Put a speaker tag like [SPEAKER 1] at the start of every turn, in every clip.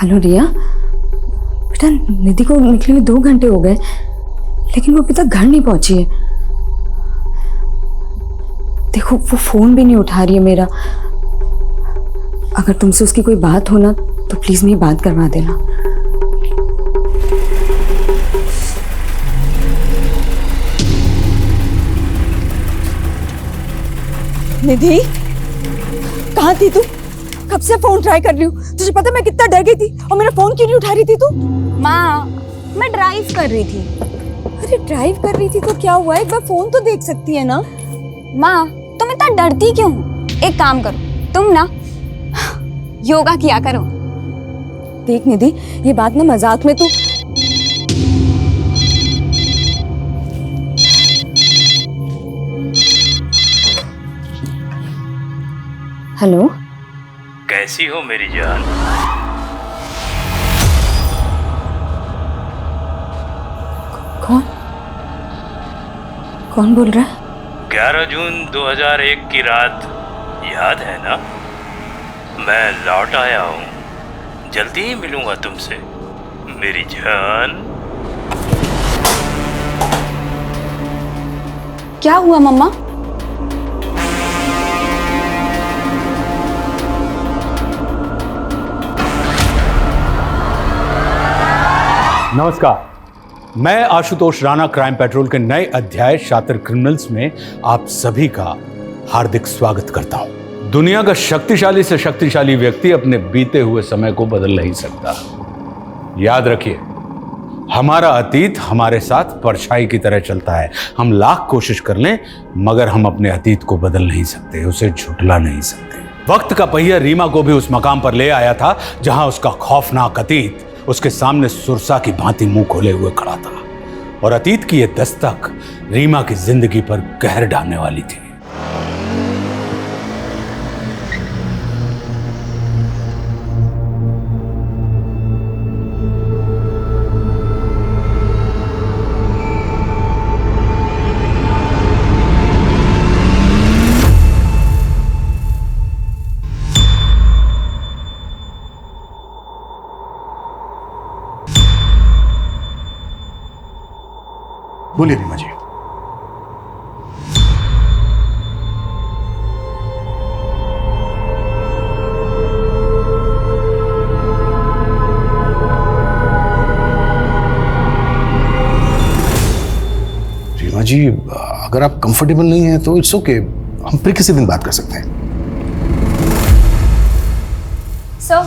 [SPEAKER 1] Hello रिया, बेटा निधि को निकले हुए 2 घंटे हो गए, लेकिन वो अभी तक घर नहीं पहुंची है। देखो वो फोन भी नहीं उठा रही है मेरा। अगर तुमसे उसकी कोई बात हो ना तो प्लीज मेरी बात करवा देना।
[SPEAKER 2] निधि, कहाँ थी तू? कब से फोन ट्राई कर रही हूँ। तुझे पता मैं कितना डर गई थी, और मेरा फोन क्यों नहीं उठा रही थी तू?
[SPEAKER 3] माँ, मैं ड्राइव कर रही थी।
[SPEAKER 2] अरे ड्राइव कर रही थी तो क्या हुआ, एक बार फोन तो देख सकती है ना।
[SPEAKER 3] माँ, तुम इतना डरती क्यों? एक काम करो, तुम ना योगा किया करो।
[SPEAKER 2] देख निधि, ये बात ना मजाक में तू।
[SPEAKER 1] हेलो,
[SPEAKER 4] कैसी हो मेरी जान?
[SPEAKER 1] कौन कौन बोल रहा है?
[SPEAKER 4] 11 जून 2001 की रात याद है ना? मैं लौट आया हूँ, जल्दी ही मिलूंगा तुमसे मेरी जान।
[SPEAKER 3] क्या हुआ मम्मा?
[SPEAKER 5] नमस्कार, मैं आशुतोष राणा क्राइम पेट्रोल के नए अध्याय शातिर क्रिमिनल्स में आप सभी का हार्दिक स्वागत करता हूं। दुनिया का शक्तिशाली से शक्तिशाली व्यक्ति अपने बीते हुए समय को बदल नहीं सकता। याद रखिए, हमारा अतीत हमारे साथ परछाई की तरह चलता है। हम लाख कोशिश कर लें मगर हम अपने अतीत को बदल नहीं सकते, उसे झुठला नहीं सकते। वक्त का पहिया रीमा को भी उस मकाम पर ले आया था जहां उसका खौफनाक अतीत उसके सामने सुरसा की भांति मुंह खोले हुए खड़ा था, और अतीत की यह दस्तक रीमा की जिंदगी पर कहर डालने वाली थी।
[SPEAKER 6] बोलिए रीमा जी। रीमा जी, अगर आप कंफर्टेबल नहीं हैं तो इट्स ओके, हम फिर किसी दिन बात कर सकते हैं।
[SPEAKER 3] सर,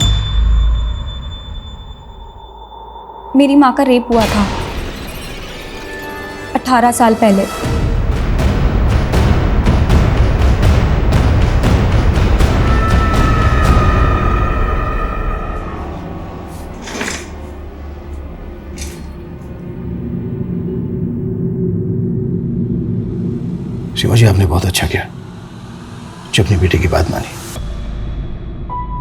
[SPEAKER 3] मेरी माँ का रेप हुआ था 18 साल पहले।
[SPEAKER 6] शिवा जी, आपने बहुत अच्छा किया जो अपनी बेटी की बात मानी।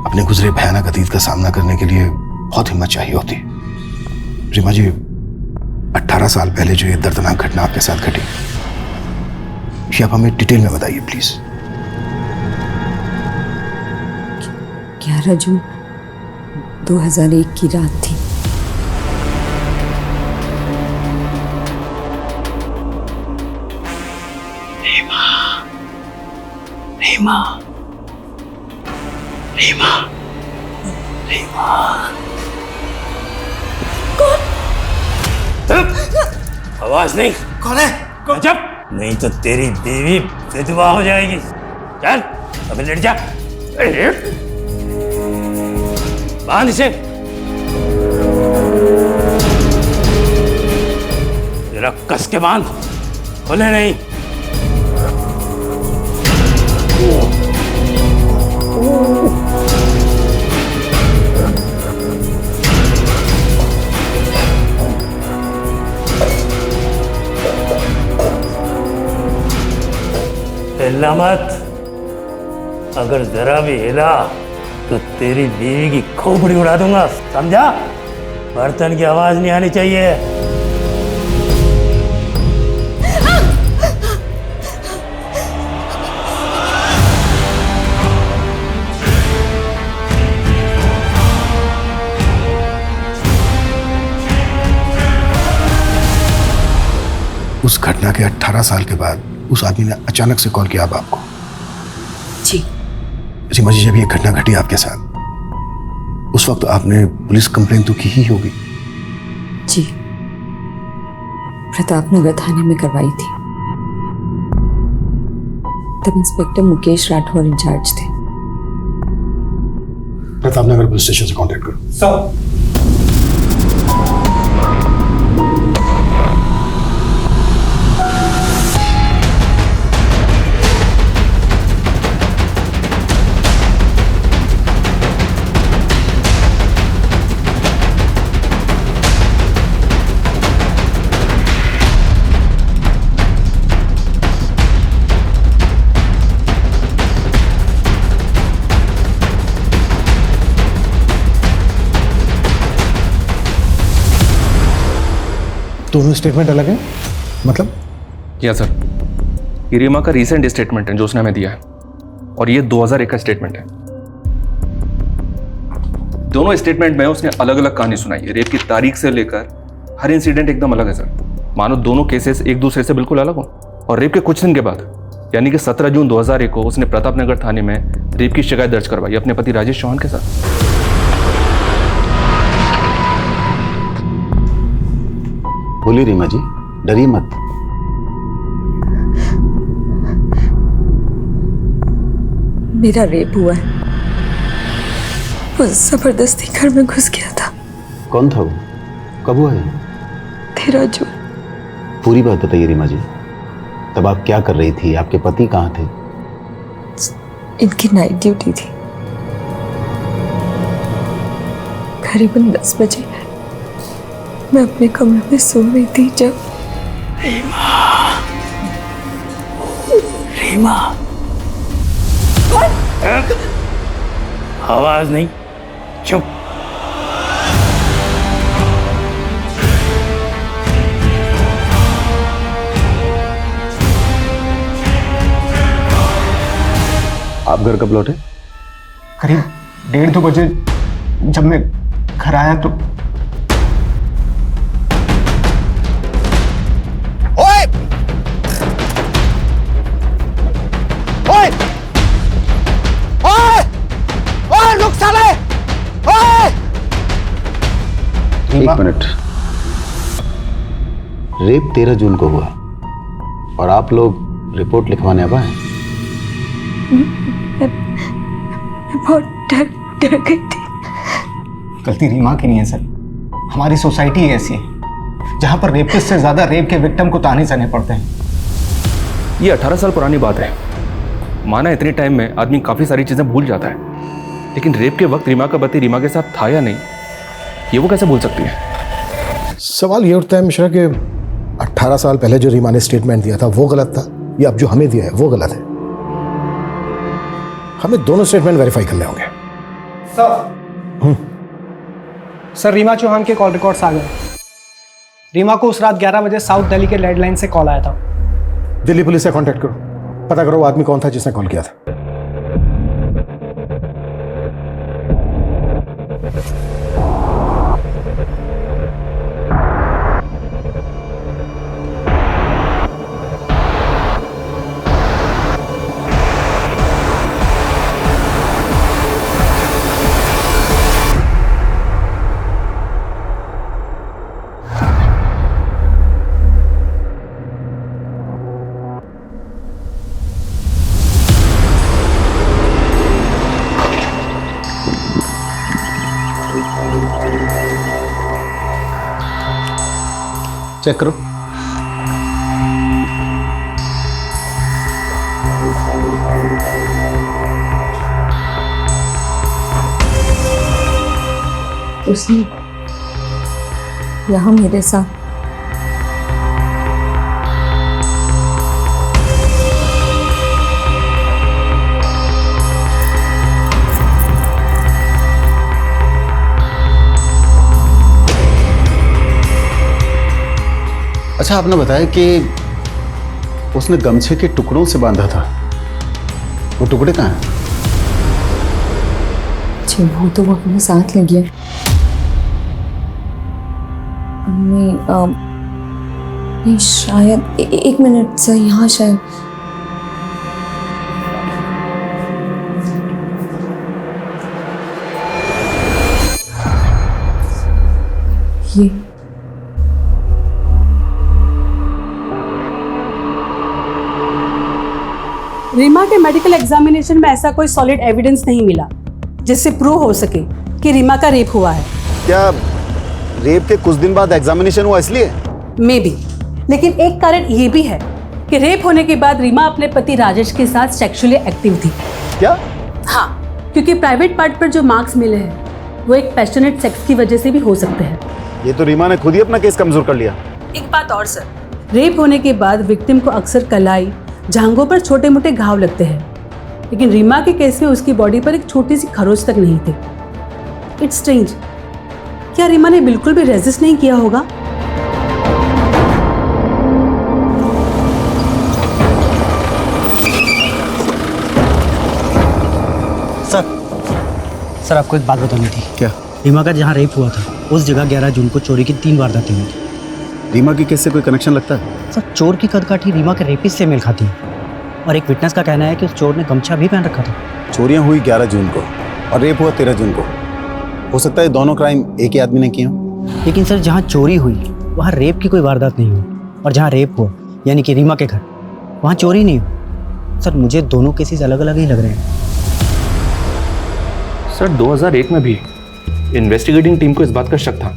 [SPEAKER 6] अपने गुजरे भयानक अतीत का सामना करने के लिए बहुत हिम्मत चाहिए होती। रीमा जी, 18 साल पहले जो ये दर्दनाक घटना आपके साथ घटी, ये आप हमें डिटेल में बताइए प्लीज।
[SPEAKER 1] 11 जून 2001 की रात थी।
[SPEAKER 4] रीमा, रीमा, रीमा। आवाज नहीं।
[SPEAKER 6] कौन है?
[SPEAKER 4] जब नहीं तो तेरी बीवी विधवा हो जाएगी। चल अभी लेट जा। लेट, बांध इसे। जरा कस के बांध, खोले नहीं। हिला मत, अगर जरा भी हिला तो तेरी बीवी की खोपड़ी उड़ा दूंगा, समझा? बर्तन की आवाज नहीं आनी चाहिए।
[SPEAKER 6] उस घटना के 18 साल के बाद उस आदमी ने अचानक से कॉल किया अब आपको।
[SPEAKER 1] जी।
[SPEAKER 6] रीमा जी, जब ये घटना घटी आपके साथ, उस वक्त आपने पुलिस कंप्लेन तो की ही होगी।
[SPEAKER 1] जी, प्रताप नगर थाने में करवाई थी। तब इंस्पेक्टर मुकेश राठौर इंचार्ज थे।
[SPEAKER 6] प्रताप नगर पुलिस स्टेशन से कांटेक्ट करो।
[SPEAKER 7] सर।
[SPEAKER 6] दोनों स्टेटमेंट अलग है? मतलब?
[SPEAKER 7] या सर, ये रीमा का रीसेंट स्टेटमेंट है जो उसने हमें दिया है, और ये 2001 का स्टेटमेंट है। दोनों स्टेटमेंट में उसने अलग अलग कहानी सुनाई है। रेप की तारीख से लेकर हर इंसिडेंट एकदम अलग है सर। मानो दोनों केसेस एक दूसरे से बिल्कुल अलग हो। और रेप के कुछ दिन के बाद, यानी कि 17 जून 2001 को उसने प्रताप नगर थाने में रेप की शिकायत दर्ज करवाई अपने पति राजेश चौहान के साथ।
[SPEAKER 6] बोली रीमा जी, डरिए मत।
[SPEAKER 1] मेरा रेप हुआ है। वो जबरदस्ती घर में घुस गया था।
[SPEAKER 6] कौन था वो? कब हुआ है?
[SPEAKER 1] 13 जून।
[SPEAKER 6] पूरी बात बताइए रीमा जी। तब आप क्या कर रही थी? आपके पति कहाँ थे?
[SPEAKER 1] इनकी नाइट ड्यूटी थी। करीबन 10 बजे मैं अपने कमरे में सो रही थी जब
[SPEAKER 4] रीमा, आवाज नहीं, चुप।
[SPEAKER 6] आप घर कब लौटे?
[SPEAKER 8] करीब 1:30-2 बजे जब मैं घर आया तो
[SPEAKER 6] ओए! ओए! ओए! ओए, रुक साले! ओए! एक मिनट। रेप 13 जून को हुआ और आप लोग रिपोर्ट लिखवाने अब आए?
[SPEAKER 1] मैं बहुत डर गई थी।
[SPEAKER 8] गलती रीमा की नहीं है सर। हमारी सोसाइटी ऐसी है जहां पर रेपिस्ट से ज्यादा रेप के विक्टिम को ताने सहने पड़ते हैं।
[SPEAKER 7] ये 18 साल पुरानी बात है। माना इतने टाइम में आदमी काफ़ी सारी चीज़ें भूल जाता है, लेकिन रेप के वक्त रीमा का पति रीमा के साथ था या नहीं, ये वो कैसे भूल सकती है?
[SPEAKER 6] सवाल ये उठता है मिश्रा कि 18 साल पहले जो रीमा ने स्टेटमेंट दिया था वो गलत था, या अब जो हमें दिया है वो गलत है? हमें दोनों स्टेटमेंट वेरीफाई करने होंगे।
[SPEAKER 8] सर, रीमा चौहान के कॉल रिकॉर्ड्स आ गए। रीमा को उस रात 11 बजे साउथ दिल्ली के लैंडलाइन से कॉल आया था।
[SPEAKER 6] दिल्ली पुलिस से कांटेक्ट करो, पता करो वो आदमी कौन था जिसने कॉल किया था। चेक करो।
[SPEAKER 1] उसने यहाँ मेरे साथ
[SPEAKER 6] अच्छा, आपने बताया कि उसने गमछे के टुकड़ों से बांधा था। वो टुकड़े कहाँ हैं?
[SPEAKER 1] जी, वो अपने साथ लगी है। नहीं शायद एक मिनट सर, यहाँ शायद ये
[SPEAKER 9] रीमा के मेडिकल एग्जामिनेशन में ऐसा कोई सॉलिड एविडेंस नहीं मिला जिससे प्रूव हो सके कि रीमा का रेप हुआ है।
[SPEAKER 6] क्या रेप के कुछ दिन बाद एग्जामिनेशन हुआ इसलिए?
[SPEAKER 9] मे बी, लेकिन एक कारण ये भी है कि रेप होने के बाद रीमा अपने पति राजेश के साथ सेक्सुअली एक्टिव थी।
[SPEAKER 6] क्या?
[SPEAKER 9] हाँ, क्योंकि प्राइवेट पार्ट पर जो मार्क्स मिले हैं वो एक पैशनेट सेक्स की वजह से भी हो सकते हैं।
[SPEAKER 6] ये तो रीमा ने खुद ही अपना केस कमजोर कर लिया।
[SPEAKER 9] एक बात और सर, रेप होने के बाद विक्टिम को अक्सर कलाई, जांघों पर छोटे मोटे घाव लगते हैं, लेकिन रीमा के केस में उसकी बॉडी पर एक छोटी सी खरोच तक नहीं थी। इट्स स्ट्रेंज, क्या रीमा ने बिल्कुल भी रेजिस्ट नहीं किया होगा?
[SPEAKER 10] सर आपको एक बात बतानी थी।
[SPEAKER 6] क्या?
[SPEAKER 10] रीमा का जहाँ रेप हुआ था उस जगह 11 जून को चोरी की 3 वारदातें हुई थी।
[SPEAKER 6] रीमा की केस से कोई कनेक्शन लगता है?
[SPEAKER 10] सर चोर की कदकाठी रीमा के रेपिस्ट से मेल खाती है और एक विटनेस का कहना है कि उस चोर ने गमछा भी पहन रखा था।
[SPEAKER 6] चोरियां हुई 11 जून को और रेप हुआ 13 जून को। हो सकता है दोनों क्राइम एक ही आदमी ने किए हों।
[SPEAKER 10] लेकिन सर जहाँ चोरी हुई वहाँ रेप की कोई वारदात नहीं हुई, और जहाँ रेप हुआ यानी कि रीमा के घर, वहाँ चोरी नहीं हुई। सर मुझे दोनों केसेस अलग अलग ही लग रहे हैं।
[SPEAKER 7] सर 2001 में भी इन्वेस्टिगेटिंग टीम को इस बात का शक था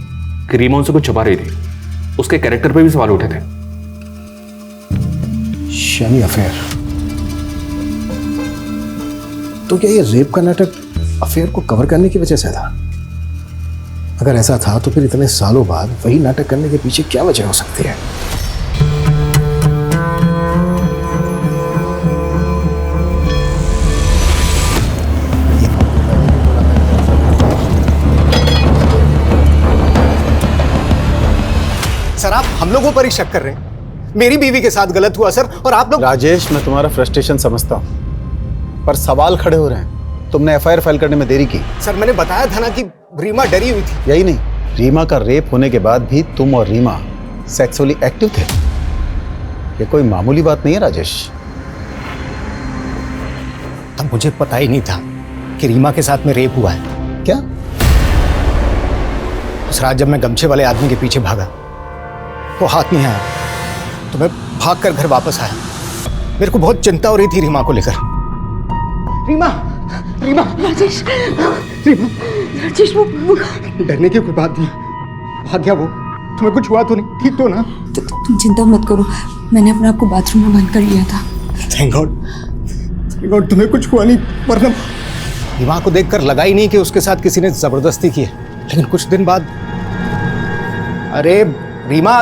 [SPEAKER 7] कि रीमा उनसे कुछ छुपा रही थी। उसके कैरेक्टर पर भी सवाल उठे थे।
[SPEAKER 6] शमी अफेयर, तो क्या ये रेप का नाटक अफेयर को कवर करने की वजह से था? अगर ऐसा था तो फिर इतने सालों बाद वही नाटक करने के पीछे क्या वजह हो सकती है?
[SPEAKER 8] सर आप हम लोगों पर ही शक कर रहे हैं। मेरी बीवी के साथ गलत हुआ सर, और आप लोग।
[SPEAKER 6] राजेश, मैं तुम्हारा फ्रस्ट्रेशन समझता हूं, पर सवाल खड़े हो रहे हैं। तुमने एफआईआर फाइल करने में देरी की।
[SPEAKER 8] सर मैंने बताया था ना कि रीमा डरी हुई थी।
[SPEAKER 6] यही नहीं, रीमा का रेप होने के बाद भी तुम और रीमा सेक्सुअली एक्टिव थे। ये कोई मामूली बात नहीं है राजेश।
[SPEAKER 8] तब मुझे पता ही नहीं था कि रीमा के साथ में रेप हुआ है।
[SPEAKER 6] क्या?
[SPEAKER 8] उस रात जब मैं गमछे वाले आदमी के पीछे भागा, वो हाथ नहीं आया, तो मैं भागकर घर वापस आया। मेरे को बहुत चिंता हो रही थी रीमा को लेकर। रीमा, रीमा, राजेश, रीमा, राजेश, वो डरने की कोई बात नहीं। भाग गया वो। तुम्हें कुछ हुआ तो नहीं? ठीक तो ना?
[SPEAKER 1] तुम चिंता मत करो, मैंने अपने आप को बाथरूम में बंद कर लिया था।
[SPEAKER 8] थैंक गॉड, थैंक गॉड तुम्हें कुछ हुआ नहीं, वरना रीमा को देखकर लगा ही नहीं कि उसके साथ किसी ने जबरदस्ती की है। लेकिन कुछ दिन बाद, अरे रीमा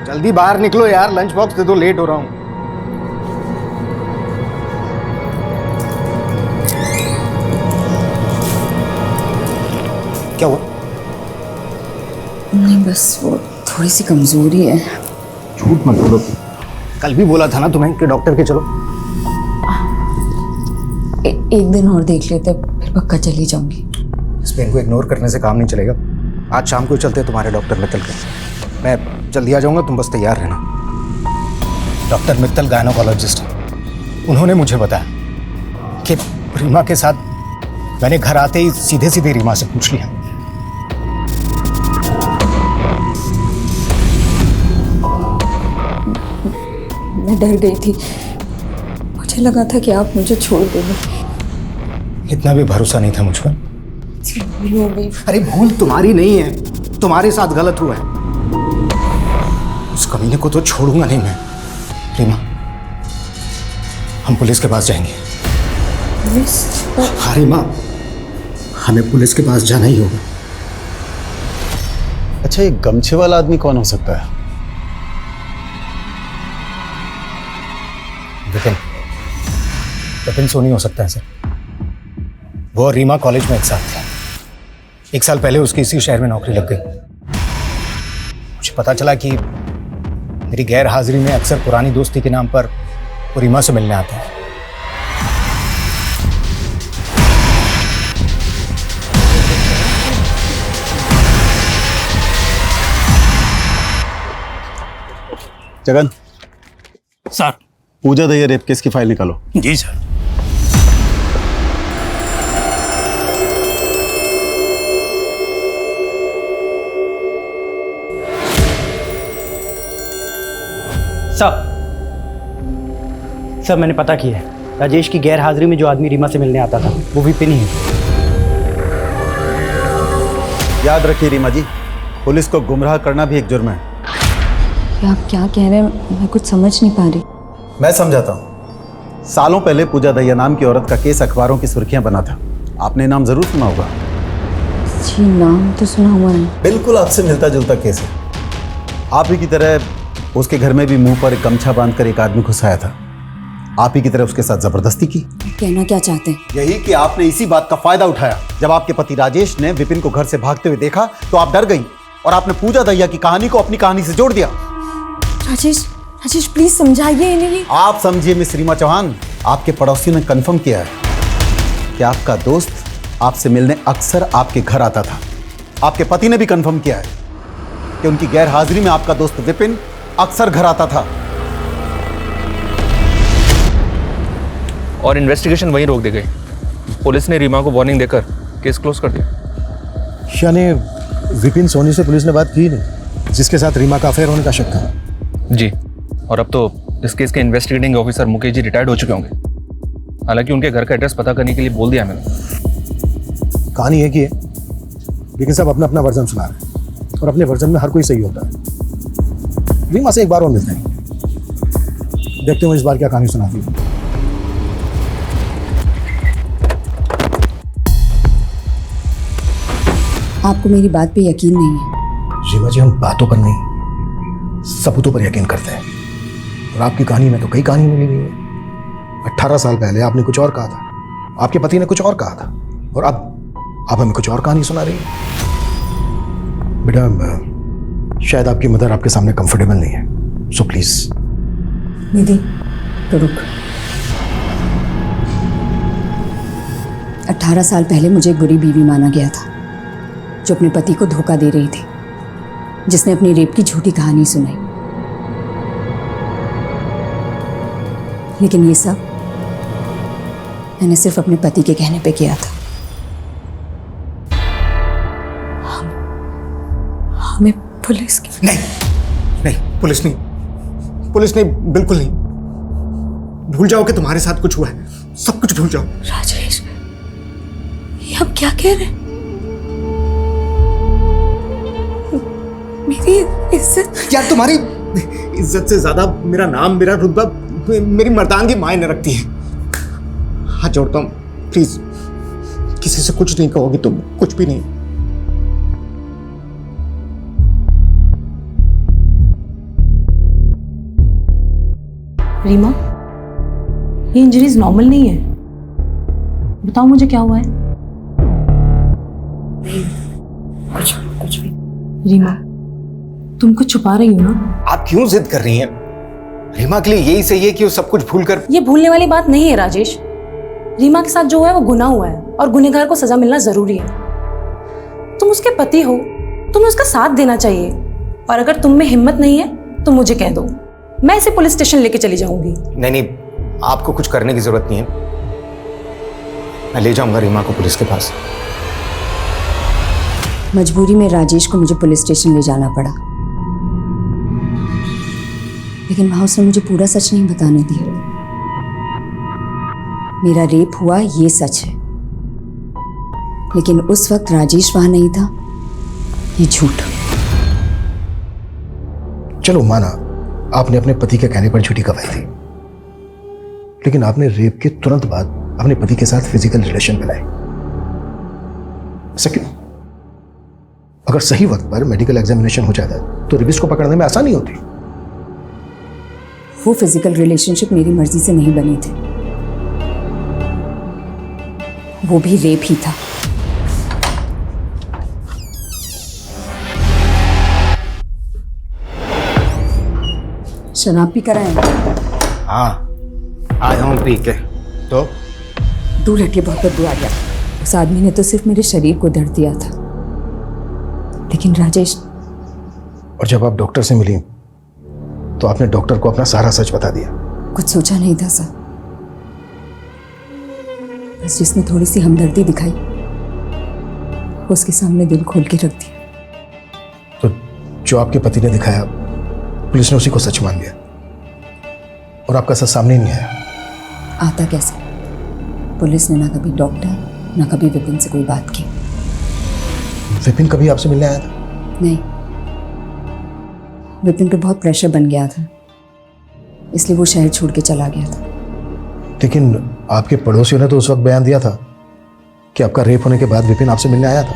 [SPEAKER 8] जल्दी बाहर निकलो यार, लंच बॉक्स दे दो, लेट हो रहा हूं। क्या हुआ?
[SPEAKER 1] नहीं बस वो थोड़ी सी कमजोरी है।
[SPEAKER 8] झूठ मत बोलो, कल भी बोला था ना तुम्हें कि डॉक्टर के चलो।
[SPEAKER 1] एक दिन और देख लेते, फिर पक्का चली जाऊंगी।
[SPEAKER 8] इस पेन को इग्नोर करने से काम नहीं चलेगा। आज शाम को चलते हैं तुम्हारे डॉक्टर मित्तल के। मैं जल्दी आ जाऊंगा, तुम बस तैयार रहना। डॉक्टर मित्तल गायनोकोलॉजिस्ट हैं। उन्होंने मुझे बताया कि रीमा के साथ मैंने घर आते ही सीधे सीधे रीमा से पूछ लिया।
[SPEAKER 1] मैं डर गई थी, मुझे लगा था कि आप मुझे छोड़ दोगे।
[SPEAKER 8] इतना भी भरोसा नहीं था मुझ पर।
[SPEAKER 1] भूल हो गई।
[SPEAKER 8] अरे भूल तुम्हारी नहीं है, तुम्हारे साथ गलत हुआ है। उस कमीने को तो छोड़ूंगा नहीं मैं। रीमा, हम पुलिस के पास जाएंगे।
[SPEAKER 1] पुलिस?
[SPEAKER 8] हाँ रीमा, हमें पुलिस के पास जाना ही होगा।
[SPEAKER 6] अच्छा, ये गमछे वाला आदमी कौन हो सकता है?
[SPEAKER 8] विपिन सोनी हो सकता है सर। वो और रीमा कॉलेज में एक साथ थे। 1 साल पहले उसकी इसी शहर में नौकरी लग गई। मुझे पता चला कि मेरी गैर हाजिरी में अक्सर पुरानी दोस्ती के नाम पर वो रीमा से मिलने आता है।
[SPEAKER 6] जगन,
[SPEAKER 4] सर।
[SPEAKER 6] पूजा दहिया रेप केस की फाइल निकालो।
[SPEAKER 4] जी सर।
[SPEAKER 10] सर मैंने पता किया है, राजेश की गैर हाजिरी में जो आदमी रीमा से मिलने आता था वो विपिन ही है।
[SPEAKER 6] याद रखिए रीमा जी, पुलिस को गुमराह करना भी एक जुर्म है।
[SPEAKER 1] आप क्या कह रहे हैं, मैं कुछ समझ नहीं पा रही।
[SPEAKER 6] मैं समझाता हूँ। सालों पहले पूजा दहिया नाम की औरत का केस अखबारों की सुर्खियां बना था। आपने नाम जरूर सुना होगा।
[SPEAKER 1] जी नाम तो सुना हुआ है।
[SPEAKER 6] बिल्कुल आपसे मिलता जुलता केस है। आप ही की तरह उसके घर में भी मुंह पर एक गमछा बांधकर एक आदमी घुसाया था। आप ही की तरह उसके साथ जबरदस्ती की।
[SPEAKER 1] कहना क्या चाहते हैं?
[SPEAKER 6] यही कि आपने इसी बात का फायदा उठाया। जब आपके पति राजेश ने विपिन को घर से भागते हुए देखा तो आप डर गई और आपने पूजा दहिया की कहानी को अपनी कहानी से जोड़ दिया।
[SPEAKER 1] राजेश प्लीज समझाइए इन्हें।
[SPEAKER 6] आप समझिए मिस रीमा चौहान, आपके पड़ोसियों ने कंफर्म किया है कि आपका दोस्त आपसे मिलने अक्सर आपके घर आता था। आपके पति ने भी कंफर्म किया है कि उनकी गैर हाजिरी में आपका दोस्त विपिन अक्सर घर आता था।
[SPEAKER 7] और इन्वेस्टिगेशन वहीं रोक दी गई। पुलिस ने रीमा को वार्निंग देकर केस क्लोज कर दिया।
[SPEAKER 8] यानी विपिन सोनी से पुलिस ने बात की नहीं, जिसके साथ रीमा का अफेयर होने का शक था।
[SPEAKER 7] जी, और अब तो इस केस के investigating officer Mukesh ji retired हो चुके होंगे। हालांकि उनके घर का एड्रेस पता करने के लिए बोल दिया मैंने।
[SPEAKER 8] कहानी है कि है, लेकिन सब अपना अपना वर्जन सुना रहे हैं और अपने वर्जन में हर कोई सही होता है। रीमा से एक बार और मिलते हैं, देखते हैं इस बार क्या कहानी सुनाती है।
[SPEAKER 1] आपको मेरी बात पे यकीन नहीं है?
[SPEAKER 8] रीमा जी, हम बातों पर नहीं सबूतों पर यकीन करते हैं, और आपकी कहानी में तो कई कहानी मिली हुई है। 18 साल पहले आपने कुछ और कहा था, आपके पति ने कुछ और कहा था, और अब आप हमें कुछ और कहानी सुना रही है। बेटा, शायद आपकी मदर आपके सामने कंफर्टेबल नहीं है, सो प्लीज।
[SPEAKER 1] निधि तो रुक। 18 साल पहले मुझे एक बुरी बीवी माना गया था जो अपने पति को धोखा दे रही थी, जिसने अपनी रेप की झूठी कहानी सुनाई। लेकिन ये सब मैंने सिर्फ अपने पति के कहने पे किया था। हमें पुलिस की
[SPEAKER 8] नहीं, पुलिस नहीं, बिल्कुल नहीं। भूल जाओ कि तुम्हारे साथ कुछ हुआ है, सब कुछ भूल जाओ।
[SPEAKER 1] राजेश, ये आप क्या कह रहे हैं? मेरी इज्जत?
[SPEAKER 8] यार, तुम्हारी इज्जत से ज्यादा मेरा नाम, मेरा रुतबा, मेरी मर्दानगी मायने रखती है। हाथ जोड़ता हूँ, प्लीज किसी से कुछ नहीं कहोगी तुम, कुछ भी नहीं।
[SPEAKER 9] रीमा, ये इंजरीज नॉर्मल नहीं है। बताओ मुझे क्या हुआ है?
[SPEAKER 1] कुछ भी।
[SPEAKER 9] रीमा, तुम कुछ छुपा रही हो ना?
[SPEAKER 8] आप क्यों जिद कर रही हैं? रीमा के लिए यही सही है कि वो सब कुछ भूलकर।
[SPEAKER 9] ये भूलने वाली बात नहीं है राजेश। रीमा के साथ जो हुआ है वो गुनाह हुआ है और गुनहगार को सजा मिलना जरूरी है। तुम उसके पति हो, तुम्हें उसका साथ देना चाहिए। और अगर तुम में हिम्मत नहीं है तो मुझे कह दो, मैं इसे पुलिस स्टेशन लेके चली जाऊंगी।
[SPEAKER 8] नहीं, आपको कुछ करने की जरूरत नहीं है। मैं ले जाऊंगा रीमा को पुलिस के पास।
[SPEAKER 1] मजबूरी में राजेश को मुझे पुलिस स्टेशन ले जाना पड़ा, लेकिन वहां उसने मुझे पूरा सच नहीं बताने दिया। मेरा रेप हुआ ये सच है, लेकिन उस वक्त राजेश वहां नहीं था, ये झूठ।
[SPEAKER 8] चलो माना, आपने अपने पति के कहने पर झूठी गवाही दी, लेकिन आपने रेप के तुरंत बाद अपने पति के साथ फिजिकल रिलेशन बनाए। ऐसा क्यों? अगर सही वक्त पर मेडिकल एग्जामिनेशन हो जाता तो रेपिस्ट को पकड़ने में आसानी होती।
[SPEAKER 1] वो फिजिकल रिलेशनशिप मेरी मर्जी से नहीं बनी थी, वो भी रेप ही था। शराब भी कराएं?
[SPEAKER 8] हाँ, आया हूँ पी के। तो
[SPEAKER 1] दूर हटिए, बहुत बदबू आ गया। उस आदमी ने तो सिर्फ मेरे शरीर को दर्द दिया था, लेकिन राजेश।
[SPEAKER 8] और जब आप डॉक्टर से मिली
[SPEAKER 6] तो आपने डॉक्टर को अपना सारा सच बता दिया।
[SPEAKER 1] कुछ सोचा नहीं था सर, बस जिसने थोड़ी सी हमदर्दी दिखाई उसके सामने दिल खोल के रख दिया।
[SPEAKER 6] तो जो आपके पति ने दिखाया पुलिस ने उसी को सच मान लिया और आपका सच सामने ही नहीं आया।
[SPEAKER 1] आता कैसे? पुलिस ने ना कभी डॉक्टर ना कभी विपिन से कोई बात की।
[SPEAKER 6] विपिन कभी आपसे मिलने आया था?
[SPEAKER 1] नहीं, विपिन पे बहुत प्रेशर बन गया था, इसलिए वो शहर छोड़ के चला गया था।
[SPEAKER 6] लेकिन आपके पड़ोसियों ने तो उस वक्त बयान दिया था कि आपका रेप होने के बाद विपिन आपसे मिलने आया था।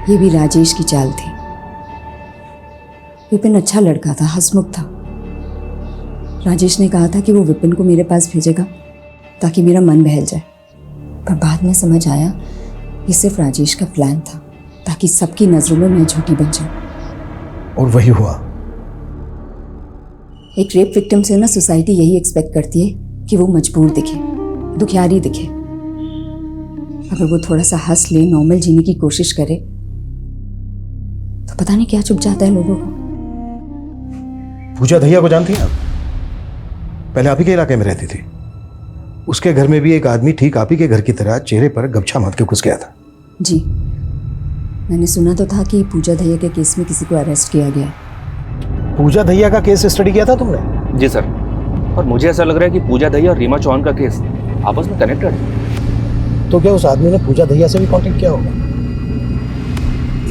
[SPEAKER 1] ये भी राजेश की चाल थी। विपिन अच्छा लड़का था, हंसमुख था। राजेश ने कहा था कि वो विपिन को मेरे पास भेजेगा ताकि मेरा मन बहल जाए, पर बाद में समझ आया ये सिर्फ राजेश का प्लान था ताकि सबकी नजरों में मैं झूठी बन जाऊं।
[SPEAKER 6] और वही हुआ।
[SPEAKER 1] एक रेप विक्टिम से ना सोसाइटी यही एक्सपेक्ट करती है कि वो मजबूर दिखे, दुखियारी दिखे। अगर वो थोड़ा सा हंस ले, नॉर्मल जीने की कोशिश करे तो पता नहीं क्या चुप जाता है लोगों को।
[SPEAKER 6] पूजा दहिया को जानती हैं आप? पहले आप ही के इलाके में रहती थी। उसके घर में भी एक आदमी ठीक आप ही के घर की तरह चेहरे पर गमछा बांध के घुस गया था।
[SPEAKER 1] जी, मैंने सुना तो था कि पूजा दहिया के केस में किसी को अरेस्ट किया गया।
[SPEAKER 6] पूजा दहिया का केस स्टडी किया था तुमने?
[SPEAKER 7] जी सर, और मुझे ऐसा लग रहा है कि पूजा दहिया और रीमा चौहान का केस आपस में कनेक्टेड है।
[SPEAKER 6] तो क्या उस आदमी ने पूजा दहिया से भी कांटेक्ट किया होगा?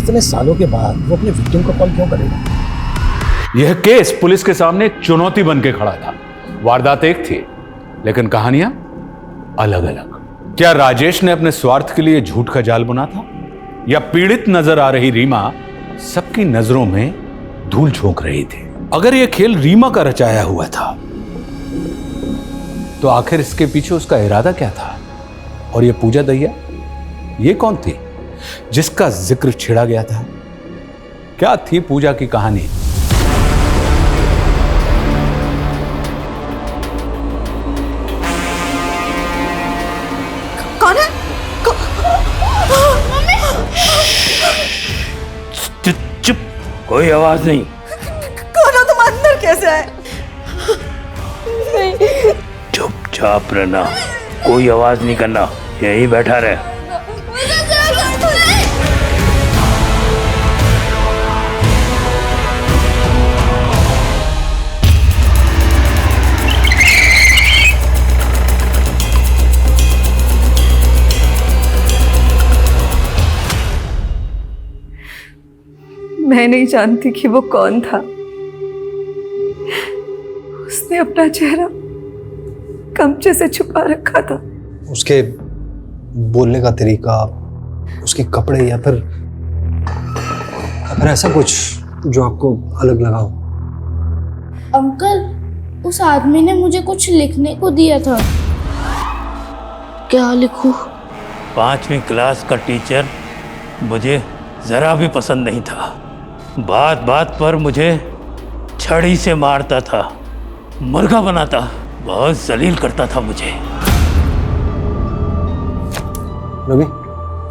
[SPEAKER 6] इतने सालों के बाद वो अपने विक्टिम को कॉल क्यों करेगा?
[SPEAKER 5] यह केस पुलिस के सामने एक चुनौती बन के खड़ा था। वारदात एक थी लेकिन कहानियां अलग अलग। क्या राजेश ने अपने स्वार्थ के लिए झूठ का जाल बुना था, या पीड़ित नजर आ रही रीमा सबकी नजरों में धूल झोंक रही थी? अगर यह खेल रीमा का रचाया हुआ था तो आखिर इसके पीछे उसका इरादा क्या था? और यह पूजा दहिया, ये कौन थी जिसका जिक्र छिड़ा गया था? क्या थी पूजा की कहानी?
[SPEAKER 2] कौन है?
[SPEAKER 4] चुप, कोई आवाज नहीं।
[SPEAKER 2] कौन हो तुम? अंदर कैसे आए?
[SPEAKER 4] चुपचाप रहना, कोई आवाज नहीं करना, यहीं बैठा रहे।
[SPEAKER 2] मैं नहीं जानती कि वो कौन था। उसने अपना चेहरा गमछे से छुपा रखा था।
[SPEAKER 8] उसके बोलने का तरीका, उसके कपड़े, या फिर ऐसा कुछ जो आपको अलग लगा हो?
[SPEAKER 11] अंकल, उस आदमी ने मुझे कुछ लिखने को दिया था। क्या लिखूं?
[SPEAKER 4] 5वीं क्लास का टीचर मुझे जरा भी पसंद नहीं था। बात बात पर मुझे छड़ी से मारता था, मुर्गा बनाता, बहुत जलील करता था मुझे।
[SPEAKER 8] रवि,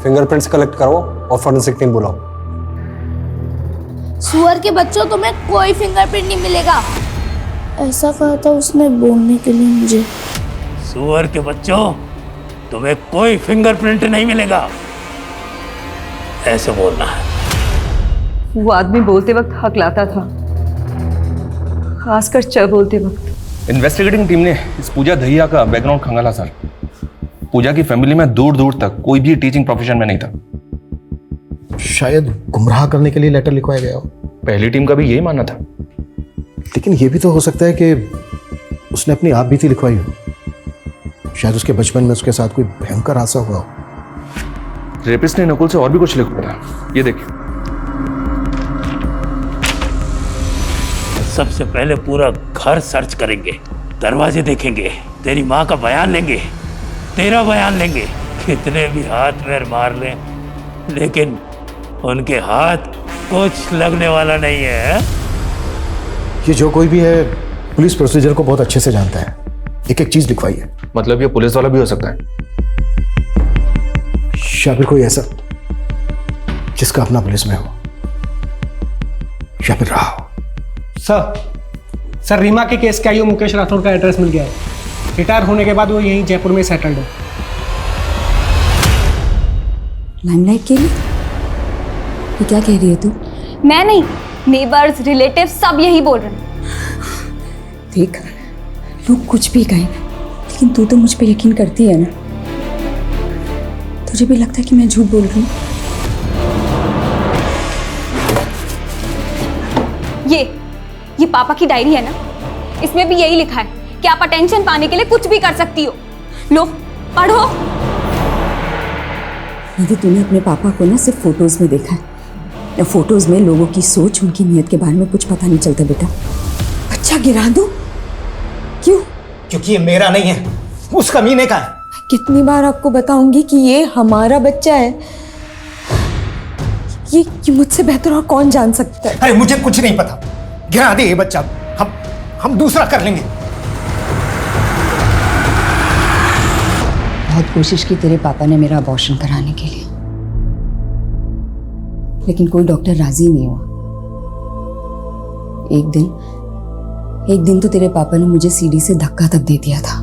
[SPEAKER 8] फिंगरप्रिंट्स कलेक्ट करो और फॉरेंसिक टीम बुलाओ।
[SPEAKER 11] सुअर के बच्चों, तुम्हें कोई फिंगरप्रिंट नहीं मिलेगा। ऐसा कहा था उसने बोलने के लिए मुझे।
[SPEAKER 4] सुअर के बच्चों, तुम्हें कोई फिंगरप्रिंट नहीं मिलेगा, ऐसे बोलना है।
[SPEAKER 2] वो आदमी बोलते वक्त हकलाता था, खासकर च बोलते वक्त।
[SPEAKER 7] इन्वेस्टिगेटिंग टीम ने इस पूजा दहिया का बैकग्राउंड खंगाला सर। पूजा की फैमिली में दूर दूर तक कोई भी टीचिंग प्रोफेशन में नहीं था।
[SPEAKER 6] शायद गुमराह करने के लिए लेटर लिखवाया गया हो।
[SPEAKER 7] पहली टीम का भी यही मानना था।
[SPEAKER 6] लेकिन यह भी तो हो सकता है कि उसने अपनी आप बीती लिखवाई हो। शायद उसके बचपन में उसके साथ कोई भयंकर हादसा हुआ हो।
[SPEAKER 7] रेपिस्ट ने नकुल से और भी कुछ लिखा था, ये देखिए।
[SPEAKER 4] सबसे पहले पूरा घर सर्च करेंगे, दरवाजे देखेंगे, तेरी माँ का बयान लेंगे, तेरा बयान लेंगे। कितने भी हाथ पैर मार लें, लेकिन उनके हाथ कुछ लगने वाला नहीं है।
[SPEAKER 6] ये जो कोई भी है पुलिस प्रोसीजर को बहुत अच्छे से जानता है। एक एक चीज लिखवाई है।
[SPEAKER 7] मतलब ये पुलिस वाला भी हो सकता है,
[SPEAKER 6] या फिर कोई ऐसा जिसका अपना पुलिस में हो, या फिर रहा हो।
[SPEAKER 12] सर रीमा के केस के आईओ मुकेश राठौर का एड्रेस मिल गया है। रिटायर होने के बाद वो यहीं जयपुर में सेटल्ड है।
[SPEAKER 1] लाइमलाइट के लिए ये क्या कह रही है तू?
[SPEAKER 3] मैं नहीं, नेबर्स रिलेटिव सब यही बोल रहे हैं।
[SPEAKER 1] देख, लोग कुछ भी कहें, लेकिन तू तो मुझ पे यकीन करती है ना? तुझे भी लगता है कि मैं झूठ बोल रही हूँ?
[SPEAKER 3] ये पापा की डायरी है ना, इसमें भी यही लिखा है कि आप अटेंशन पाने के लिए कुछ भी कर सकती हो। लो पढ़ो।
[SPEAKER 1] यदि तूने अपने पापा को ना सिर्फ फोटोज में देखा है, या फोटोज में लोगों की सोच, उनकी नीयत के बारे में कुछ पता नहीं चलता बेटा। बच्चा गिरा दो क्यों?
[SPEAKER 8] क्योंकि ये मेरा नहीं है, उस कमीने का है।
[SPEAKER 2] कितनी बार आपको बताऊंगी कि ये हमारा बच्चा है। ये मुझसे बेहतर और कौन जान सकता है?
[SPEAKER 8] अरे मुझे कुछ नहीं पता, गिरा दे ये बच्चा, हम दूसरा कर लेंगे।
[SPEAKER 1] बहुत कोशिश की तेरे पापा ने मेरा अबॉर्शन कराने के लिए, लेकिन कोई डॉक्टर राजी नहीं हुआ। एक दिन तो तेरे पापा ने मुझे सीढ़ी से धक्का तक दे दिया था।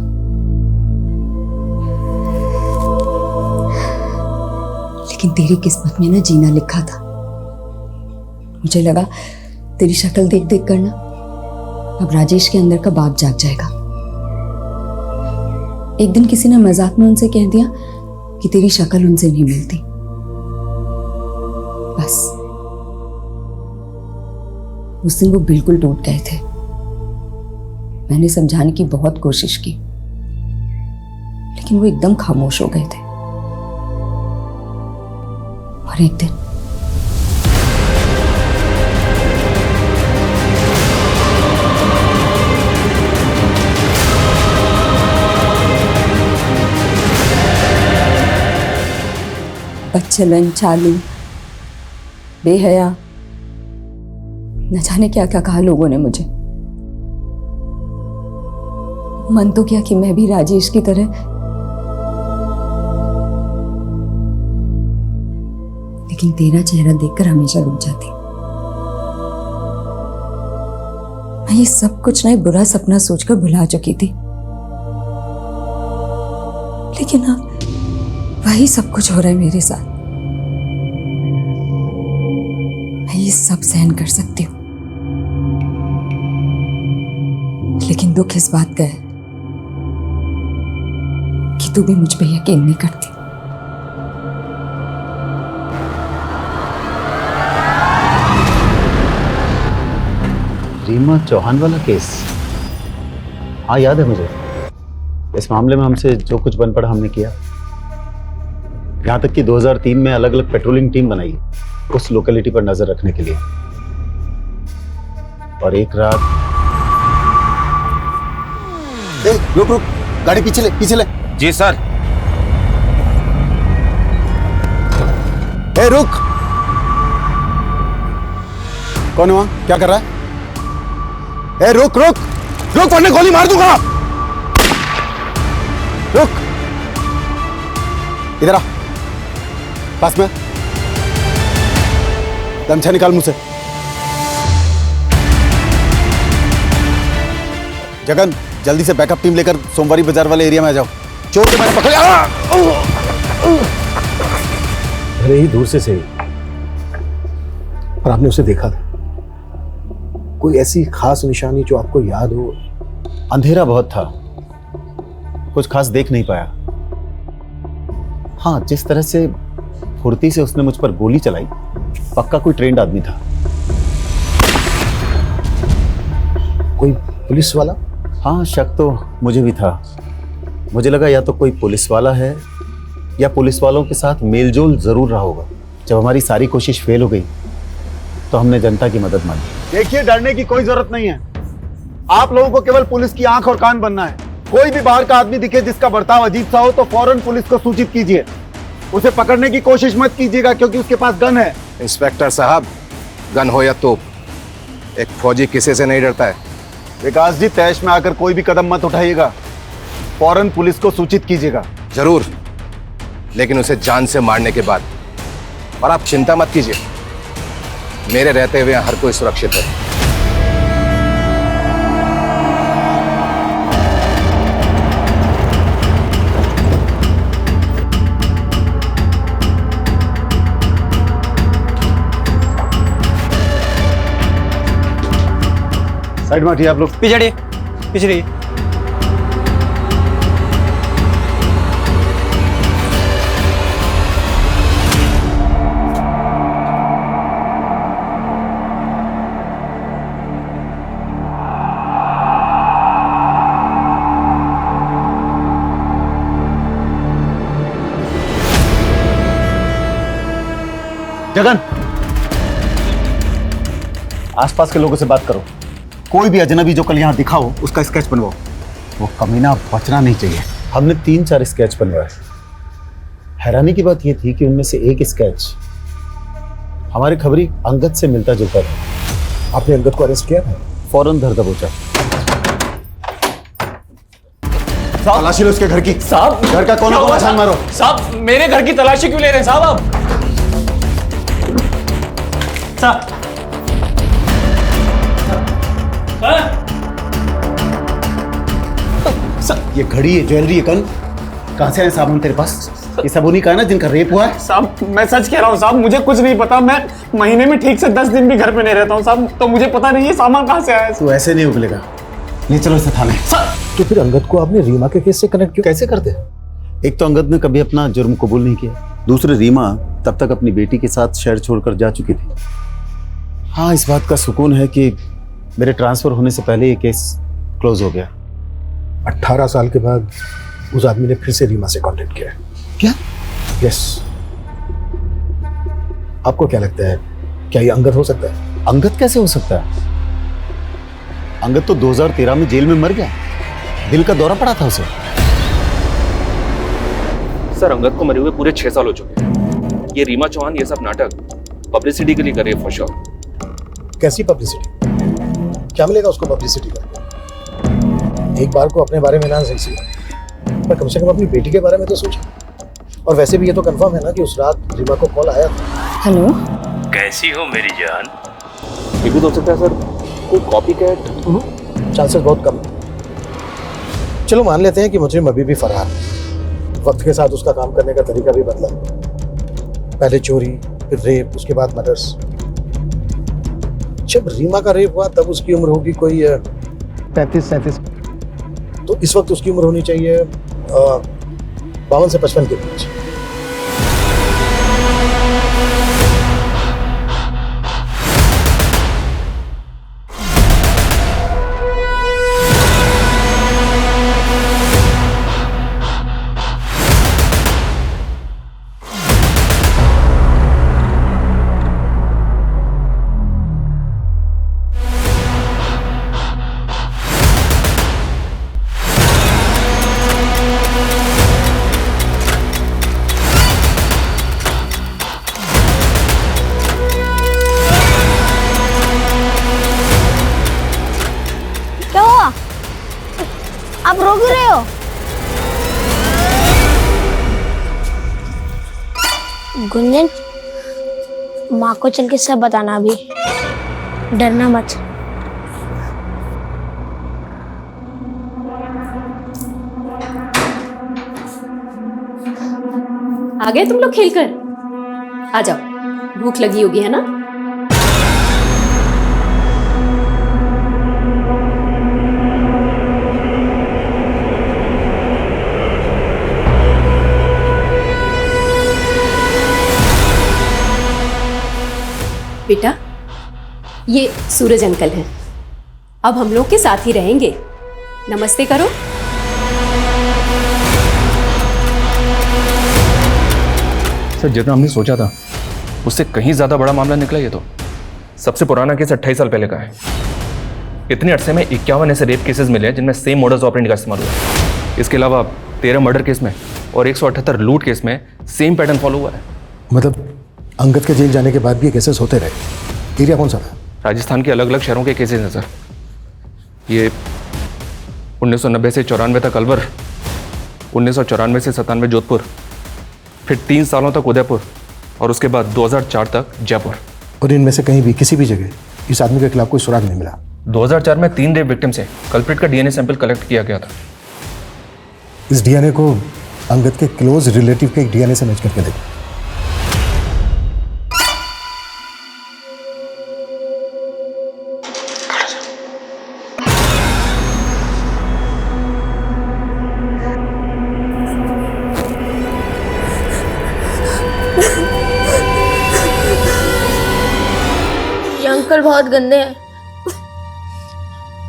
[SPEAKER 1] लेकिन तेरी किस्मत में ना जीना लिखा था। मुझे लगा तेरी शक्ल देख देख कर ना अब राजेश के अंदर का बाप जाग जाएगा। एक दिन किसी ने मजाक में उनसे कह दिया कि तेरी शक्ल उनसे नहीं मिलती। बस उस दिन वो बिल्कुल टूट गए थे। मैंने समझाने की बहुत कोशिश की, लेकिन वो एकदम खामोश हो गए थे। और एक दिन बदचलन, चालू, बेहया, न जाने क्या क्या कहा लोगों ने मुझे। मन तो किया कि मैं भी राजेश की तरह, लेकिन तेरा चेहरा देखकर हमेशा रुक जाती। मैं ये सब कुछ ना बुरा सपना सोचकर भुला चुकी थी, लेकिन अब वही सब कुछ हो रहा है मेरे साथ। मैं ये सब सहन कर सकती हूँ, लेकिन दुख इस बात का है कि तू भी मुझ पे यकीन नहीं करती।
[SPEAKER 6] रीमा चौहान वाला केस, हाँ याद है मुझे। इस मामले में हमसे जो कुछ बन पड़ा हमने किया। यहाँ तक कि 2003 में अलग अलग पेट्रोलिंग टीम बनाई उस लोकेलिटी पर नजर रखने के लिए। और एक रात
[SPEAKER 8] रुक रुक, गाड़ी पीछे ले।
[SPEAKER 6] जी सर।
[SPEAKER 8] ए रुक, कौन है वहां? क्या कर रहा है? ए रुक रुक रुक, वरना गोली मार दूंगा। रुक, इधर आ, पास में। गमछा निकाल मुंह से। जगन, जल्दी से बैकअप टीम लेकर सोमवारी बाजार वाले एरिया में आ जाओ। चोर के मैंने पकड़ लिया।
[SPEAKER 6] भले ही दूर से सही, पर आपने उसे देखा था। कोई ऐसी खास निशानी जो आपको याद हो? अंधेरा बहुत था, कुछ खास देख नहीं पाया। हाँ, जिस तरह से फुर्ती से उसने मुझ पर गोली चलाई, पक्का कोई ट्रेंड आदमी था। कोई पुलिस वाला? हाँ, शक तो मुझे भी था। मुझे लगा या तो कोई पुलिस वाला है या पुलिस वालों के साथ मेलजोल जरूर रहा होगा। जब हमारी सारी कोशिश फेल हो गई तो हमने जनता की मदद मांगी।
[SPEAKER 13] देखिए, डरने की कोई जरूरत नहीं है। आप लोगों को केवल पुलिस की आंख और कान बनना है। कोई भी बाहर का आदमी दिखे जिसका बर्ताव अजीब सा हो तो फौरन पुलिस को सूचित कीजिए। उसे पकड़ने की कोशिश मत कीजिएगा क्योंकि उसके पास गन है।
[SPEAKER 6] इंस्पेक्टर साहब, गन हो या तोप, एक फौजी किसी से नहीं डरता है।
[SPEAKER 13] विकास जी, तैश में आकर कोई भी कदम मत उठाइएगा, फौरन पुलिस को सूचित कीजिएगा।
[SPEAKER 6] जरूर, लेकिन उसे जान से मारने के बाद। और आप चिंता मत कीजिए, मेरे रहते हुए हर कोई सुरक्षित है।
[SPEAKER 13] साइड में हटिए आप लोग।
[SPEAKER 10] पीछे हटिए, पीछे रहिए।
[SPEAKER 13] जगन, आसपास के लोगों से बात करो। कोई भी अजनबी जो कल यहाँ दिखा हो उसका स्केच बनवाओ। वो कमीना बचना नहीं चाहिए। हमने 3-4 स्केच बनवाए। हैरानी की बात ये थी कि उनमें से एक स्केच हमारे खबरी अंगद से मिलता जुलता था। आपने अंगद को अरेस्ट किया था? फौरन धर दबोचा। तलाशी लो उसके घर की।
[SPEAKER 12] साहब,
[SPEAKER 13] घर का कोना कोना छान मारो।
[SPEAKER 12] साहब, मेरे घर की तलाशी क्यों ले रहे हैं साहब आप? साहब,
[SPEAKER 13] ये घड़ी, ये ज्वेलरी, ये कन कहां से आए सामान तेरे पास? ये सब उन्हीं का है ना जिनका रेप हुआ है?
[SPEAKER 12] साहब, मैं सच कह रहा हूँ साहब, मुझे कुछ नहीं पता। मैं महीने में ठीक से 10 दिन भी घर पे नहीं रहता हूँ साहब, तो मुझे पता नहीं है सामान कहाँ से आया है।
[SPEAKER 13] तू ऐसे नहीं उगलेगा। नहीं, चलो इसे थाने।
[SPEAKER 8] तो फिर अंगद को आपने रीमा के केस से कनेक्ट क्यों?
[SPEAKER 13] कैसे करते? एक तो अंगद ने कभी अपना जुर्म कबूल नहीं किया, दूसरे रीमा तब तक अपनी बेटी के साथ शहर छोड़कर जा चुकी थी। हाँ, इस बात का सुकून है कि मेरे ट्रांसफर होने से पहले ये केस क्लोज हो गया।
[SPEAKER 8] 18 साल के बाद उस आदमी ने फिर से रीमा से कांटेक्ट किया।
[SPEAKER 13] क्या?
[SPEAKER 8] यस। आपको क्या लगता है, क्या ये अंगद हो सकता है?
[SPEAKER 13] अंगद कैसे हो सकता है? अंगद तो 2013 में जेल में मर गया। दिल का दौरा पड़ा था उसे।
[SPEAKER 7] सर, अंगद को मरे हुए पूरे 6 साल हो चुके हैं। ये रीमा चौहान ये सब नाटक पब्लिसिटी के लिए कर रही है फॉर श्योर।
[SPEAKER 8] कैसी पब्लिसिटी? क्या मिलेगा उसको पब्लिसिटी करके? एक बार को अपने बारे में ना सही, पर कम से कम अपनी बेटी के बारे में तो सोचे। और वैसे भी ये तो कंफर्म है ना कि उस रात रीमा को कॉल आया था।
[SPEAKER 1] हेलो,
[SPEAKER 4] कैसी हो मेरी जान?
[SPEAKER 7] ये भी तो हो सकता है सर, कोई कॉपी कैट।
[SPEAKER 8] चांसेस बहुत कम है। चलो मान लेते हैं कि मुजरिम अभी भी फरार है। वक्त के साथ उसका काम करने का तरीका भी बदला। पहले चोरी, फिर रेप, उसके बाद मर्डर्स। जब रीमा का रेप हुआ तब उसकी उम्र होगी कोई 35-37। तो इस वक्त उसकी उम्र होनी चाहिए 52 से 55 के बीच।
[SPEAKER 11] आप रो क्यों रहे हो? गुंजन, माँ को चल के सब बताना अभी, डरना मत।
[SPEAKER 14] आ गए तुम लोग खेलकर? आ जाओ, भूख लगी होगी है ना? बेटा, ये सूरज अंकल हैं। अब हम लोग के साथ ही रहेंगे। नमस्ते करो।
[SPEAKER 7] सर, जितना हमने सोचा था उससे कहीं ज्यादा बड़ा मामला निकला। ये तो सबसे पुराना केस 28 साल पहले का है। इतने अरसे में 51 ऐसे रेप केसेस मिले हैं जिनमें सेम मोडस ऑपरेंडी का इस्तेमाल हुआ है। इसके अलावा 13 मर्डर केस में और 178 लूट केस में सेम पैटर्न फॉलो हुआ है।
[SPEAKER 8] मतलब अंगद के जेल जाने के बाद भी ये केसेस होते रहे। एरिया कौन सा था?
[SPEAKER 7] राजस्थान के अलग अलग शहरों के केसेस हैं सर। ये 1990 से 94 तक अलवर, 1994 से 97 जोधपुर, फिर 3 सालों तक उदयपुर और उसके बाद 2004 तक जयपुर।
[SPEAKER 8] और इनमें से कहीं भी किसी भी जगह इस आदमी के खिलाफ कोई सुराग नहीं मिला?
[SPEAKER 7] 2004 में 3 रेप विक्टिम से कल्प्रिट का डीएनए सैंपल कलेक्ट किया गया था।
[SPEAKER 8] इस डीएनए को अंगद के क्लोज रिलेटिव के डीएनए से मैच करके देखो।
[SPEAKER 11] केवल बहुत गंदे हैं,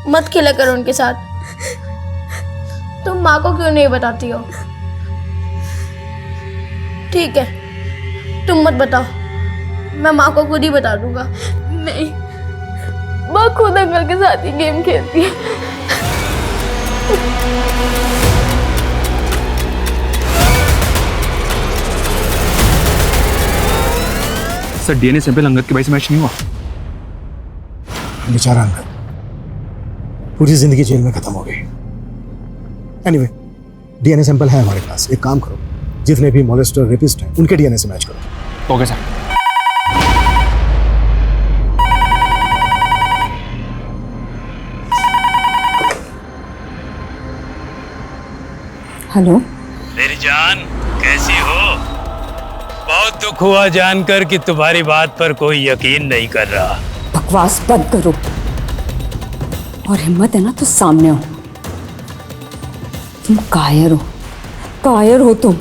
[SPEAKER 11] मत खेला करो उनके साथ। तुम माँ को क्यों नहीं बताती हो? ठीक है, तुम मत बताओ, मैं माँ को खुद ही बता दूंगा। नहीं, माँ खुद अंकल के साथ ही गेम खेलती है।
[SPEAKER 7] सर डीएनए सैंपल अंगद के भाई से मैच नहीं हुआ।
[SPEAKER 6] बेचारा अंगद पूरी जिंदगी जेल में खत्म हो गई। एनीवे, डीएनए सैंपल है हमारे पास। एक काम करो, जितने भी मोलेस्टर रेपिस्ट हैं उनके डीएनए से मैच करो।
[SPEAKER 7] Okay sir.
[SPEAKER 1] हेलो
[SPEAKER 4] मेरी जान, कैसी हो? बहुत दुख हुआ जानकर कि तुम्हारी बात पर कोई यकीन नहीं कर रहा।
[SPEAKER 1] बकवास बंद करो, और हिम्मत है ना तो सामने आओ। तुम कायर हो तुम।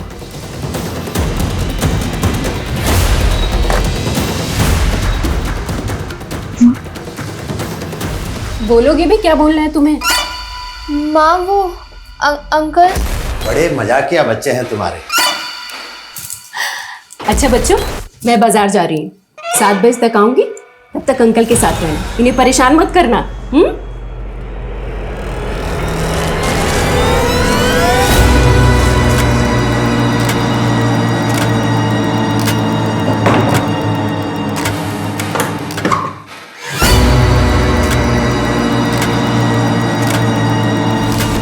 [SPEAKER 14] बोलोगे भी? क्या बोलना है तुम्हें?
[SPEAKER 11] माँ वो अंकल।
[SPEAKER 6] बड़े मजाकिया बच्चे हैं तुम्हारे।
[SPEAKER 14] अच्छा बच्चों, मैं बाजार जा रही हूँ, 7 बजे तक आऊंगी। तब तक अंकल के साथ रहना, इन्हें परेशान मत करना।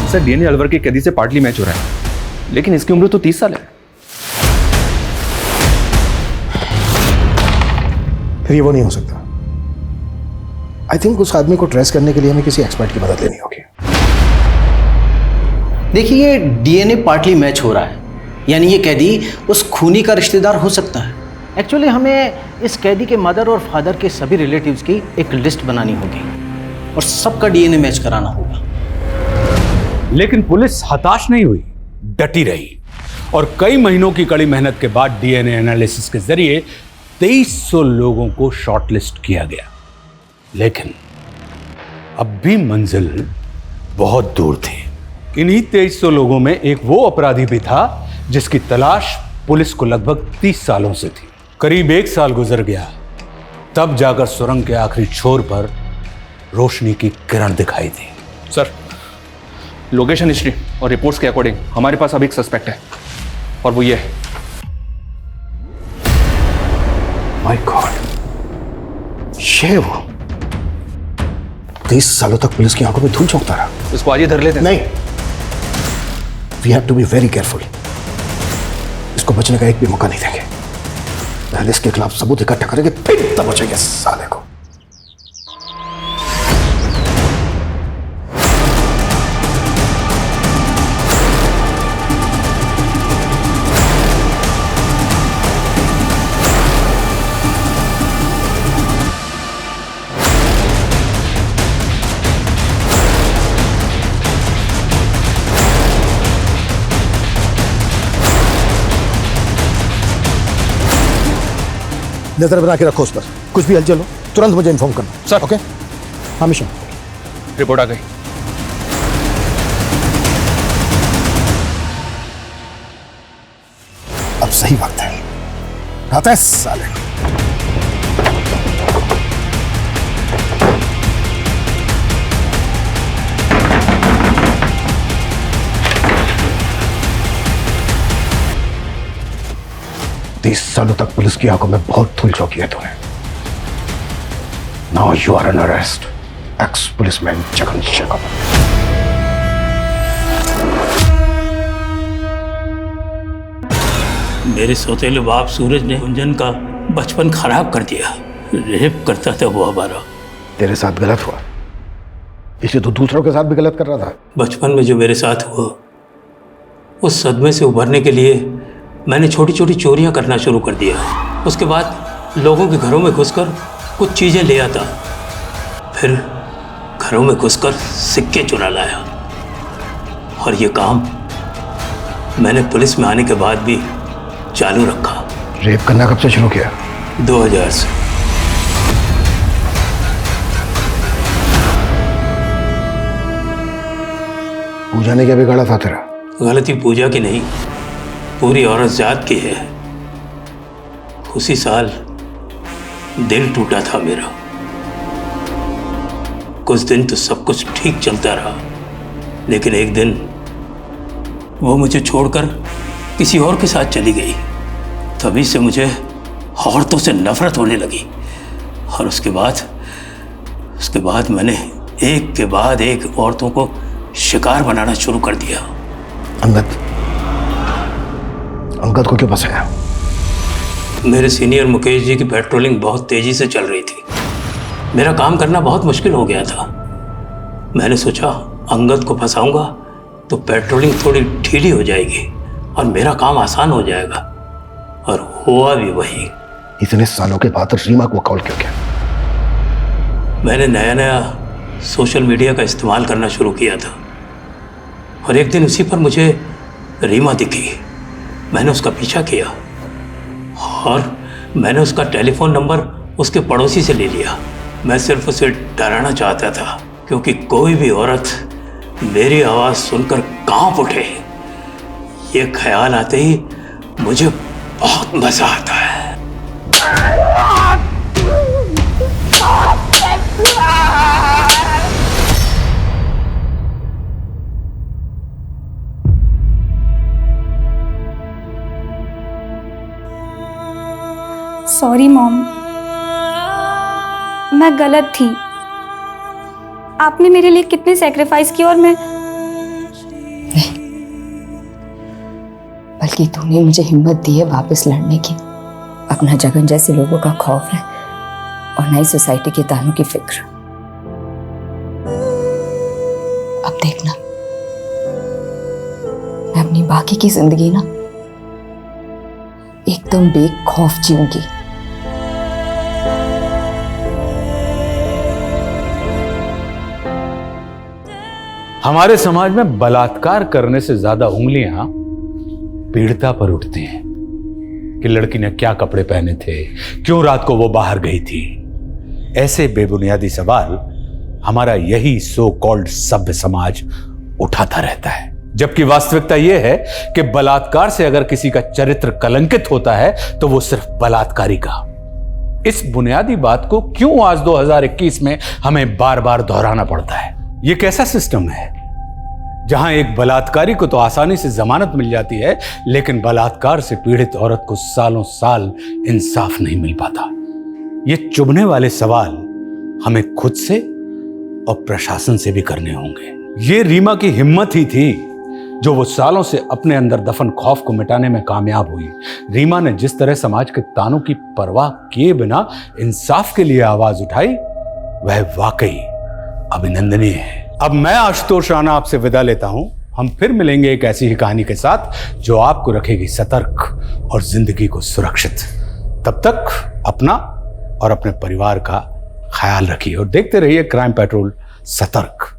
[SPEAKER 7] सर डीएनए अलवर के कैदी से पार्टली मैच हो रहा है, लेकिन इसकी उम्र तो 30 साल है।
[SPEAKER 6] फिर ये वो नहीं हो सकता। आई थिंक उस आदमी को ट्रेस करने के लिए हमें किसी एक्सपर्ट की मदद लेनी होगी।
[SPEAKER 10] देखिए, ये डीएनए पार्टली मैच हो रहा है, यानी ये कैदी उस खूनी का रिश्तेदार हो सकता है। एक्चुअली हमें इस कैदी के मदर और फादर के सभी रिलेटिव्स की एक लिस्ट बनानी होगी और सबका डीएनए मैच कराना होगा।
[SPEAKER 5] लेकिन पुलिस हताश नहीं हुई, डटी रही और कई महीनों की कड़ी मेहनत के बाद डीएनए एनालिसिस के जरिए 2300 लोगों को शॉर्टलिस्ट किया गया। लेकिन अब भी मंजिल बहुत दूर थी। इन्हीं 2300 लोगों में एक वो अपराधी भी था जिसकी तलाश पुलिस को लगभग 30 सालों से थी। करीब 1 साल गुजर गया, तब जाकर सुरंग के आखिरी छोर पर रोशनी की किरण दिखाई दी।
[SPEAKER 7] सर, लोकेशन हिस्ट्री और रिपोर्ट्स के अकॉर्डिंग हमारे पास अभी एक सस्पेक्ट है, और वो ये है।
[SPEAKER 6] माय गॉड, ये वो 30 सालों तक पुलिस की आंखों में धूल झोंकता रहा।
[SPEAKER 7] इसको आज ही धर लेते हैं।
[SPEAKER 6] नहीं, we have to be very careful. इसको बचने का एक भी मौका नहीं देंगे। पहले इसके खिलाफ सबूत इकट्ठा करेंगे, फिर तब बचेंगे साले को। नजर बना के रखो उस पर, कुछ भी हलचल हो तुरंत मुझे इन्फॉर्म करना।
[SPEAKER 7] सर।
[SPEAKER 6] ओके, हाँ मिशन।
[SPEAKER 7] रिपोर्ट आ गई।
[SPEAKER 6] अब सही वक्त है, आता है साले। तीस सालों तक पुलिस की आंखों में बहुत धूल झोंकी है तूने। Now you are an arrest, ex policeman Jagan Shekhar.
[SPEAKER 4] मेरे सौतेले बाप सूरज ने गुंजन का बचपन खराब कर दिया। रेप करता था वो हमारा।
[SPEAKER 6] तेरे साथ गलत हुआ, इसलिए तू दूसरों के साथ भी गलत कर रहा था।
[SPEAKER 4] बचपन में जो मेरे साथ हुआ, उस सदमे से उभरने के लिए मैंने छोटी छोटी चोरियां करना शुरू कर दिया। उसके बाद लोगों के घरों में घुसकर कुछ चीज़ें ले आता, फिर घरों में घुसकर सिक्के चुरा लाया। और ये काम मैंने पुलिस में आने के बाद भी चालू रखा।
[SPEAKER 6] रेप करना कब से शुरू किया?
[SPEAKER 4] 2000 से।
[SPEAKER 6] पूजा ने क्या बिगाड़ा था तेरा?
[SPEAKER 4] गलती पूजा की नहीं, पूरी औरत जात की है। उसी साल दिल टूटा था मेरा। कुछ दिन तो सब कुछ ठीक चलता रहा, लेकिन एक दिन वो मुझे छोड़कर किसी और के साथ चली गई। तभी से मुझे औरतों से नफरत होने लगी और उसके बाद मैंने एक के बाद एक औरतों को शिकार बनाना शुरू कर दिया।
[SPEAKER 6] अंगद को क्यों फंसाया?
[SPEAKER 4] मेरे सीनियर मुकेश जी की पेट्रोलिंग बहुत तेजी से चल रही थी। मेरा काम करना बहुत मुश्किल हो गया था। मैंने सोचा अंगद को फंसाऊंगा तो पेट्रोलिंग थोड़ी ढीली हो जाएगी और मेरा काम आसान हो जाएगा, और हुआ भी वही।
[SPEAKER 6] इतने सालों के बाद रीमा को कॉल क्यों किया?
[SPEAKER 4] मैंने नया सोशल मीडिया का इस्तेमाल करना शुरू किया था और एक दिन उसी पर मुझे रीमा दिखी। मैंने उसका पीछा किया और मैंने उसका टेलीफोन नंबर उसके पड़ोसी से ले लिया। मैं सिर्फ उसे डराना चाहता था, क्योंकि कोई भी औरत मेरी आवाज़ सुनकर कांप उठे, ये ख्याल आते ही मुझे बहुत मजा आता है।
[SPEAKER 3] सॉरी मॉम, मैं गलत थी। आपने मेरे लिए कितने सैक्रिफाइस किए और मैं
[SPEAKER 1] नहीं, बल्कि तूने मुझे हिम्मत दी है वापस लड़ने की। अपना जगन जैसे लोगों का खौफ है और नई सोसाइटी के तानों की फिक्र। अब देखना, मैं अपनी बाकी की जिंदगी ना एकदम बेखौफ जीऊंगी।
[SPEAKER 5] हमारे समाज में बलात्कार करने से ज्यादा उंगलियां पीड़िता पर उठती हैं कि लड़की ने क्या कपड़े पहने थे, क्यों रात को वो बाहर गई थी। ऐसे बेबुनियादी सवाल हमारा यही सो कॉल्ड सभ्य समाज उठाता रहता है, जबकि वास्तविकता यह है कि बलात्कार से अगर किसी का चरित्र कलंकित होता है तो वो सिर्फ बलात्कारी का। इस बुनियादी बात को क्यों आज 2021 में हमें बार बार दोहराना पड़ता है? ये कैसा सिस्टम है जहां एक बलात्कारी को तो आसानी से जमानत मिल जाती है, लेकिन बलात्कार से पीड़ित औरत को सालों साल इंसाफ नहीं मिल पाता? ये चुभने वाले सवाल हमें खुद से और प्रशासन से भी करने होंगे। ये रीमा की हिम्मत ही थी जो वो सालों से अपने अंदर दफन खौफ को मिटाने में कामयाब हुई। रीमा ने जिस तरह समाज के तानों की परवाह किए बिना इंसाफ के लिए आवाज उठाई, वह वाकई अभिनंदनीय है। अब मैं आशुतोष राणा आपसे विदा लेता हूं। हम फिर मिलेंगे एक ऐसी ही कहानी के साथ जो आपको रखेगी सतर्क और जिंदगी को सुरक्षित। तब तक अपना और अपने परिवार का ख्याल रखिए और देखते रहिए क्राइम पेट्रोल सतर्क।